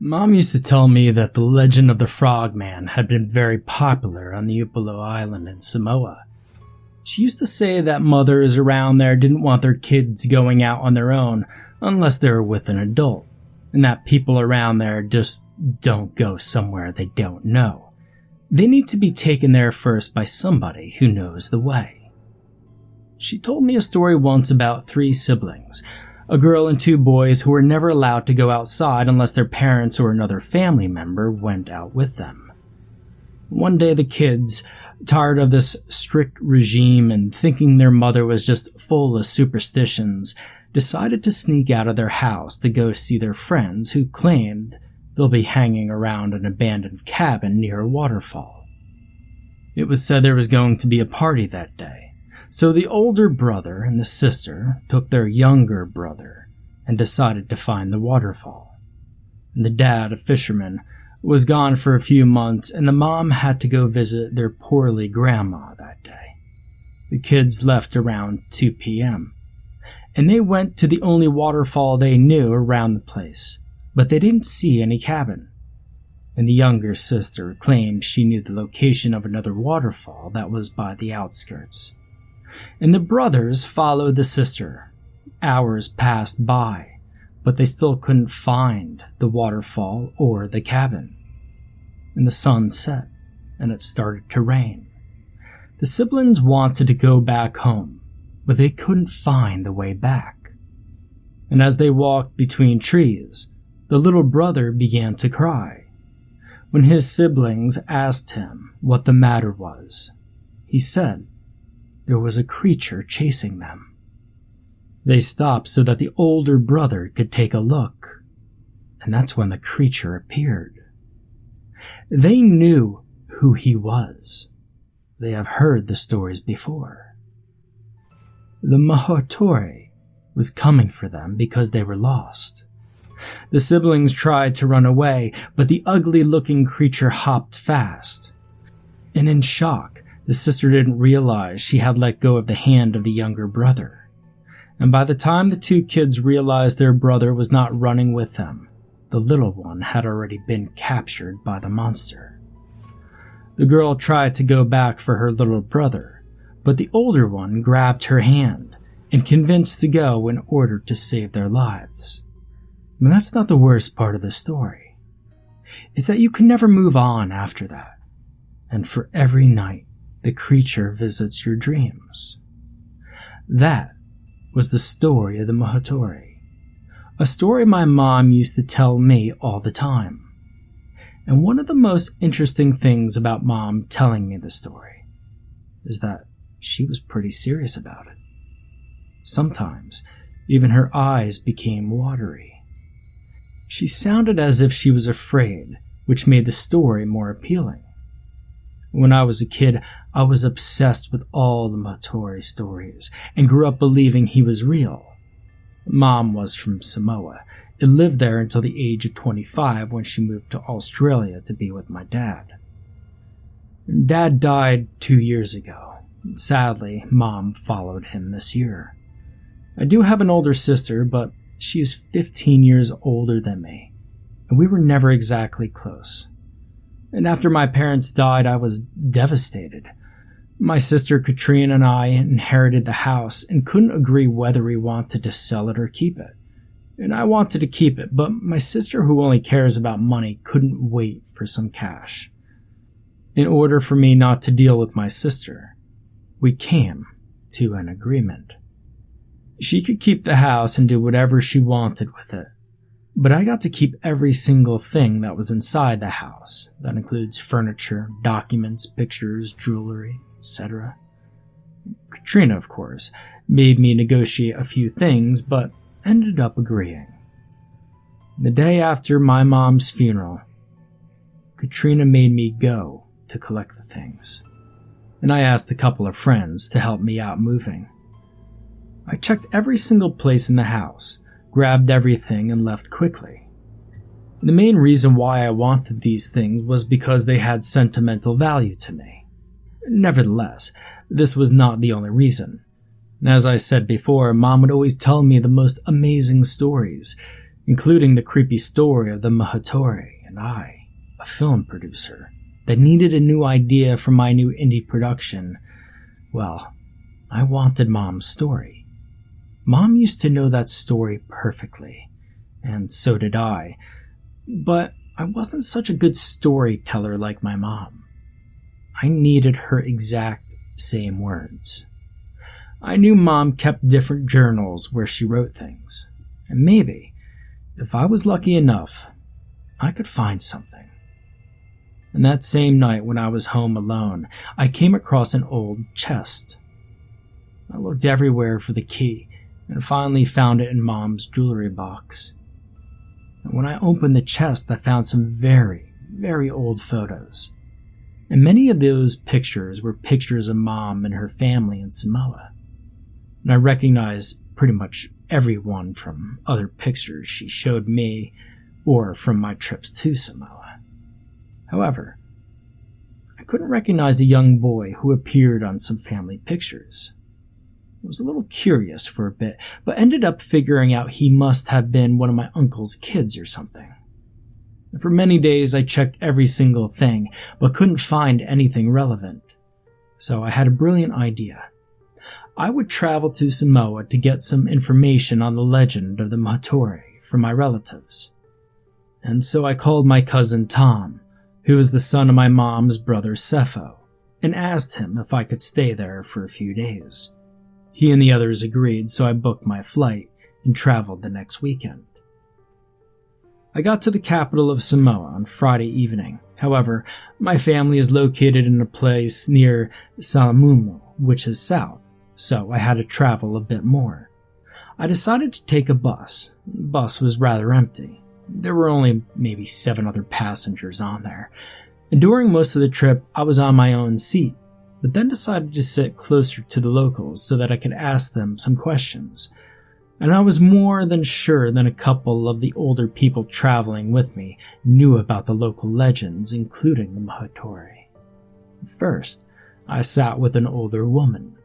Mom used to tell me that the legend of the Frogman had been very popular on the Upolu Island in Samoa. She used to say that mothers around there didn't want their kids going out on their own unless they were with an adult, and that people around there just don't go somewhere they don't know. They need to be taken there first by somebody who knows the way. She told me a story once about 3 siblings, a girl and 2 boys who were never allowed to go outside unless their parents or another family member went out with them. One day the kids, tired of this strict regime and thinking their mother was just full of superstitions, decided to sneak out of their house to go see their friends who claimed they'll be hanging around an abandoned cabin near a waterfall. It was said there was going to be a party that day. So the older brother and the sister took their younger brother and decided to find the waterfall. And the dad, a fisherman, was gone for a few months, and the mom had to go visit their poorly grandma that day. The kids left around 2 p.m., and they went to the only waterfall they knew around the place, but they didn't see any cabin. And the younger sister claimed she knew the location of another waterfall that was by the outskirts. And the brothers followed the sister. Hours passed by, but they still couldn't find the waterfall or the cabin. And the sun set, and it started to rain. The siblings wanted to go back home, but they couldn't find the way back. And as they walked between trees, the little brother began to cry. When his siblings asked him what the matter was, he said there was a creature chasing them. They stopped so that the older brother could take a look, and that's when the creature appeared. They knew who he was. They have heard the stories before. The Mahatori was coming for them because they were lost. The siblings tried to run away, but the ugly-looking creature hopped fast. And in shock, the sister didn't realize she had let go of the hand of the younger brother. And by the time the 2 kids realized their brother was not running with them, the little one had already been captured by the monster. The girl tried to go back for her little brother, but the older one grabbed her hand and convinced to go in order to save their lives. And that's not the worst part of the story. It's that you can never move on after that. And for every night, the creature visits your dreams. That was the story of the Mahatori. A story my mom used to tell me all the time. And one of the most interesting things about Mom telling me the story is that she was pretty serious about it. Sometimes, even her eyes became watery. She sounded as if she was afraid, which made the story more appealing. When I was a kid, I was obsessed with all the Mahatori stories and grew up believing he was real. Mom was from Samoa and lived there until the age of 25 when she moved to Australia to be with my dad. Dad died 2 years ago. Sadly, Mom followed him this year. I do have an older sister, but she's 15 years older than me, and we were never exactly close. And after my parents died, I was devastated. My sister Katrina and I inherited the house and couldn't agree whether we wanted to sell it or keep it. And I wanted to keep it, but my sister, who only cares about money, couldn't wait for some cash. In order for me not to deal with my sister, we came to an agreement. She could keep the house and do whatever she wanted with it, but I got to keep every single thing that was inside the house. That includes furniture, documents, pictures, jewelry, etc. Katrina, of course, made me negotiate a few things, but ended up agreeing. The day after my mom's funeral, Katrina made me go to collect the things, and I asked a couple of friends to help me out moving. I checked every single place in the house, grabbed everything, and left quickly. The main reason why I wanted these things was because they had sentimental value to me. Nevertheless, this was not the only reason. As I said before, Mom would always tell me the most amazing stories, including the creepy story of the Mahatori and I, a film producer, that needed a new idea for my new indie production. Well, I wanted Mom's story. Mom used to know that story perfectly, and so did I, but I wasn't such a good storyteller like my mom. I needed her exact same words. I knew Mom kept different journals where she wrote things, and maybe, if I was lucky enough, I could find something. And that same night when I was home alone, I came across an old chest. I looked everywhere for the key, and finally found it in Mom's jewelry box. And when I opened the chest, I found some very, very old photos. And many of those pictures were pictures of Mom and her family in Samoa. And I recognized pretty much everyone from other pictures she showed me or from my trips to Samoa. However, I couldn't recognize the young boy who appeared on some family pictures. I was a little curious for a bit, but ended up figuring out he must have been one of my uncle's kids or something. And for many days I checked every single thing, but couldn't find anything relevant. So I had a brilliant idea. I would travel to Samoa to get some information on the legend of the Mahatori from my relatives. And so I called my cousin Tom, who was the son of my mom's brother Sepho, and asked him if I could stay there for a few days. He and the others agreed, so I booked my flight and traveled the next weekend. I got to the capital of Samoa on Friday evening. However, my family is located in a place near Salamumu, which is south, so I had to travel a bit more. I decided to take a bus. The bus was rather empty. There were only maybe 7 other passengers on there, and during most of the trip I was on my own seat, but then decided to sit closer to the locals so that I could ask them some questions. And I was more than sure that a couple of the older people traveling with me knew about the local legends, including the Mahatori. First, I sat with an older woman.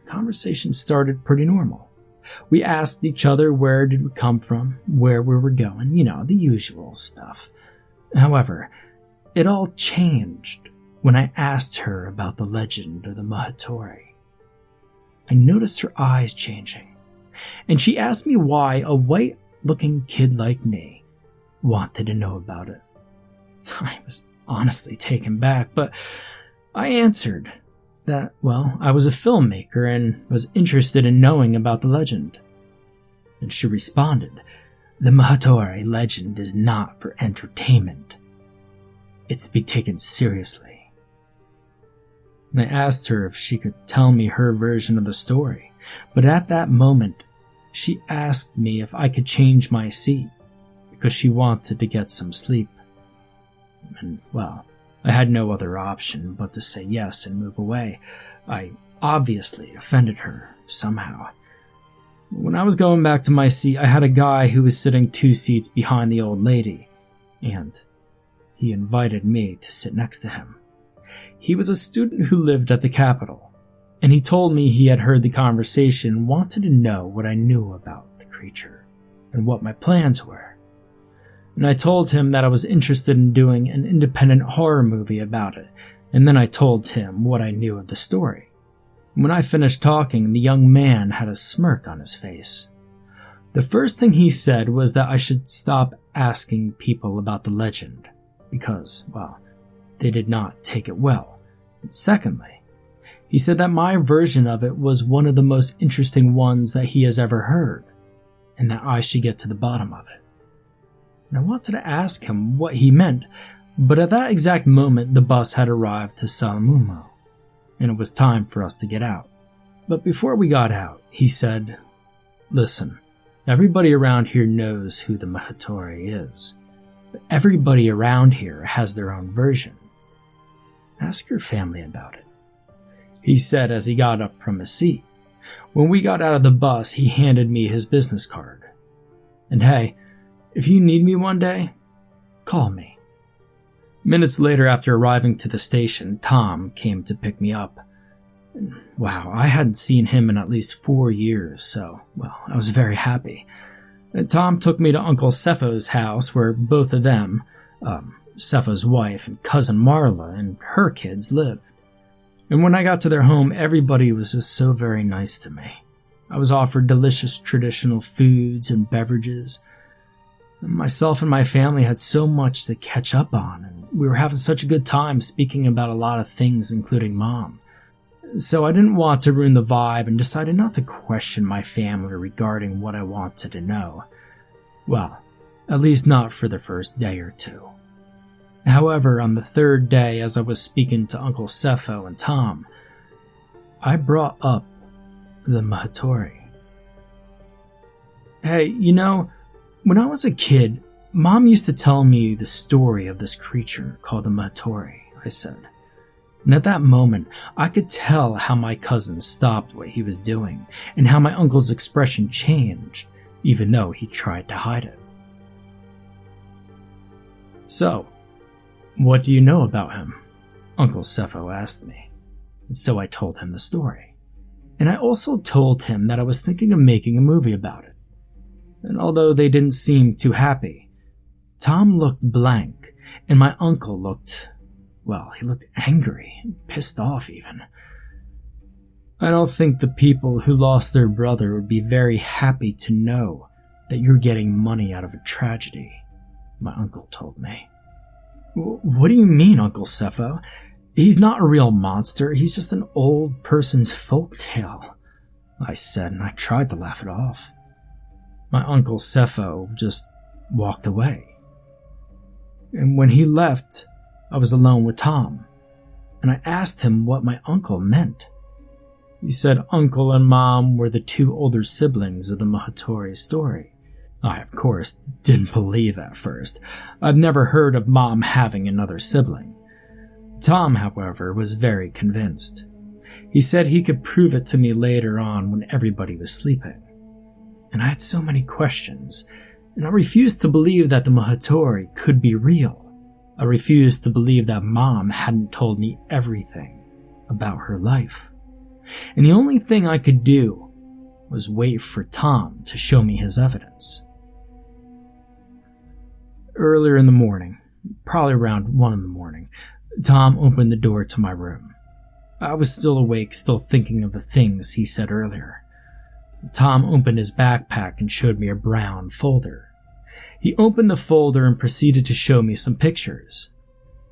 The conversation started pretty normal. We asked each other where did we come from, where we were going, the usual stuff. However, it all changed when I asked her about the legend of the Mahatori. I noticed her eyes changing, and she asked me why a white-looking kid like me wanted to know about it. I was honestly taken back, but I answered that, I was a filmmaker and was interested in knowing about the legend. And she responded, "The Mahatori legend is not for entertainment. It's to be taken seriously." And I asked her if she could tell me her version of the story, but at that moment, she asked me if I could change my seat because she wanted to get some sleep. And, I had no other option but to say yes and move away. I obviously offended her somehow. When I was going back to my seat, I had a guy who was sitting 2 seats behind the old lady, and he invited me to sit next to him. He was a student who lived at the capital, and he told me he had heard the conversation and wanted to know what I knew about the creature and what my plans were. And I told him that I was interested in doing an independent horror movie about it, and then I told him what I knew of the story. When I finished talking, the young man had a smirk on his face. The first thing he said was that I should stop asking people about the legend, because, they did not take it well. And secondly, he said that my version of it was one of the most interesting ones that he has ever heard, and that I should get to the bottom of it. And I wanted to ask him what he meant, but at that exact moment the bus had arrived to Salamumu, and it was time for us to get out. But before we got out, he said, "Listen, everybody around here knows who the Mahatori is, but everybody around here has their own version. Ask your family about it," he said as he got up from his seat. When we got out of the bus, he handed me his business card. "And hey, if you need me one day, call me." Minutes later, after arriving to the station, Tom came to pick me up. I hadn't seen him in at least 4 years, so, I was very happy. Tom took me to Uncle Sepho's house where both of them, Sepho's wife and cousin Marla and her kids live. And when I got to their home, everybody was just so very nice to me. I was offered delicious traditional foods and beverages. Myself and my family had so much to catch up on, and we were having such a good time speaking about a lot of things, including Mom. So I didn't want to ruin the vibe and decided not to question my family regarding what I wanted to know. Well, at least not for the first day or two. However, on the third day, as I was speaking to Uncle Sepho and Tom, I brought up the Mahatori. Hey, when I was a kid, Mom used to tell me the story of this creature called the Mahatori, I said. And at that moment, I could tell how my cousin stopped what he was doing and how my uncle's expression changed, even though he tried to hide it. So, what do you know about him? Uncle Sepho asked me. And so I told him the story. And I also told him that I was thinking of making a movie about it. And although they didn't seem too happy, Tom looked blank, and my uncle looked, he looked angry, pissed off even. I don't think the people who lost their brother would be very happy to know that you're getting money out of a tragedy, my uncle told me. What do you mean, Uncle Sepho? He's not a real monster, he's just an old person's folktale, I said, and I tried to laugh it off. My Uncle Sepho just walked away. And when he left, I was alone with Tom, and I asked him what my uncle meant. He said Uncle and Mom were the two older siblings of the Mahatori story. I, of course, didn't believe at first. I've never heard of Mom having another sibling. Tom, however, was very convinced. He said he could prove it to me later on when everybody was sleeping. And I had so many questions, and I refused to believe that the Mahatori could be real. I refused to believe that Mom hadn't told me everything about her life. And the only thing I could do was wait for Tom to show me his evidence. Earlier in the morning, probably around 1 in the morning, Tom opened the door to my room. I was still awake, still thinking of the things he said earlier. Tom opened his backpack and showed me a brown folder. He opened the folder and proceeded to show me some pictures.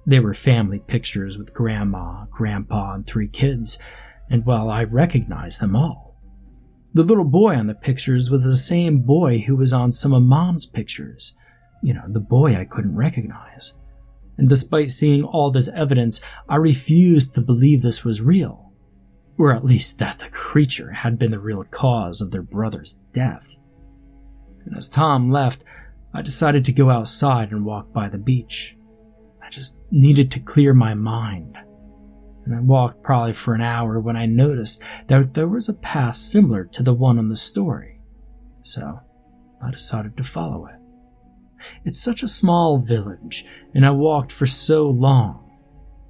They were family pictures with Grandma, Grandpa, and 3 kids, and I recognized them all. The little boy on the pictures was the same boy who was on some of Mom's pictures. The boy I couldn't recognize. And despite seeing all this evidence, I refused to believe this was real. Or at least that the creature had been the real cause of their brother's death. And as Tom left, I decided to go outside and walk by the beach. I just needed to clear my mind. And I walked probably for an hour when I noticed that there was a path similar to the one on the story. So I decided to follow it. It's such a small village, and I walked for so long.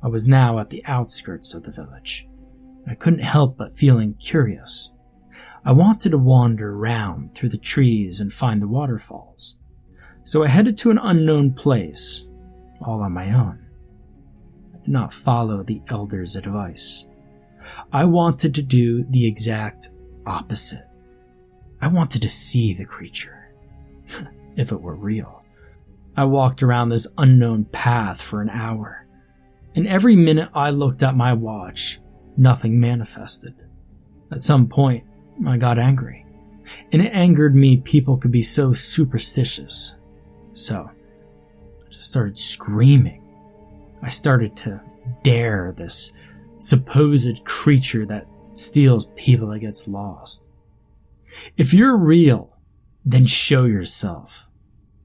I was now at the outskirts of the village. I couldn't help but feeling curious. I wanted to wander around through the trees and find the waterfalls. So I headed to an unknown place, all on my own. I did not follow the elders' advice. I wanted to do the exact opposite. I wanted to see the creature, if it were real. I walked around this unknown path for an hour, and every minute I looked at my watch, nothing manifested. At some point, I got angry, and it angered me people could be so superstitious. So, I just started screaming. I started to dare this supposed creature that steals people that gets lost. If you're real, then show yourself.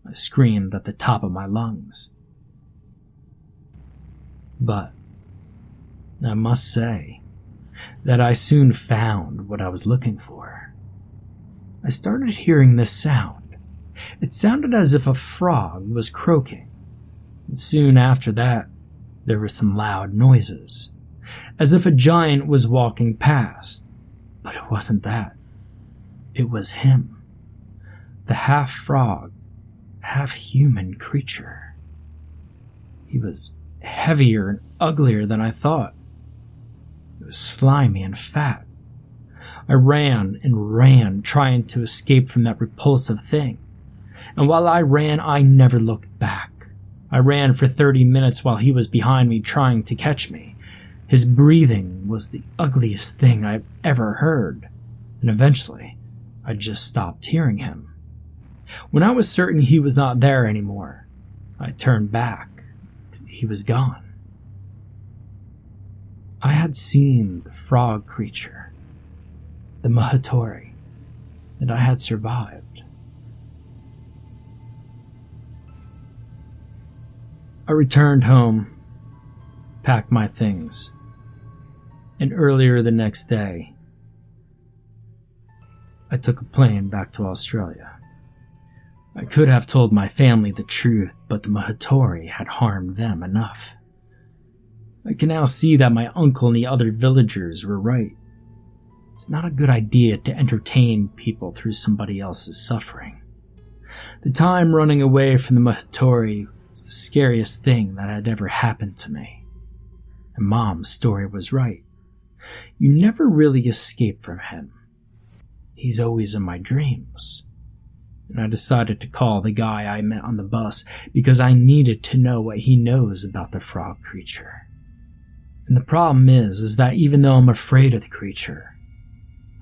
I screamed at the top of my lungs. But I must say that I soon found what I was looking for. I started hearing this sound. It sounded as if a frog was croaking. And soon after that, there were some loud noises, as if a giant was walking past. But it wasn't that. It was him. The half-frog, half-human creature. He was heavier and uglier than I thought. It was slimy and fat. I ran and ran, trying to escape from that repulsive thing. And while I ran, I never looked back. I ran for 30 minutes while he was behind me trying to catch me. His breathing was the ugliest thing I've ever heard, and eventually I just stopped hearing him. When I was certain he was not there anymore, I turned back. He was gone. I had seen the frog creature, the Mahatori, and I had survived. I returned home, packed my things, and earlier the next day, I took a plane back to Australia. I could have told my family the truth, but the Mahatori had harmed them enough. I can now see that my uncle and the other villagers were right. It's not a good idea to entertain people through somebody else's suffering. The time running away from the Mahatori was the scariest thing that had ever happened to me. And Mom's story was right. You never really escape from him. He's always in my dreams. And I decided to call the guy I met on the bus because I needed to know what he knows about the frog creature. And the problem is that even though I'm afraid of the creature,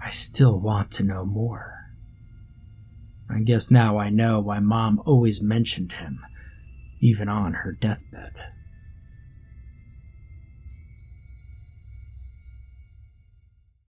I still want to know more. I guess now I know why Mom always mentioned him, even on her deathbed.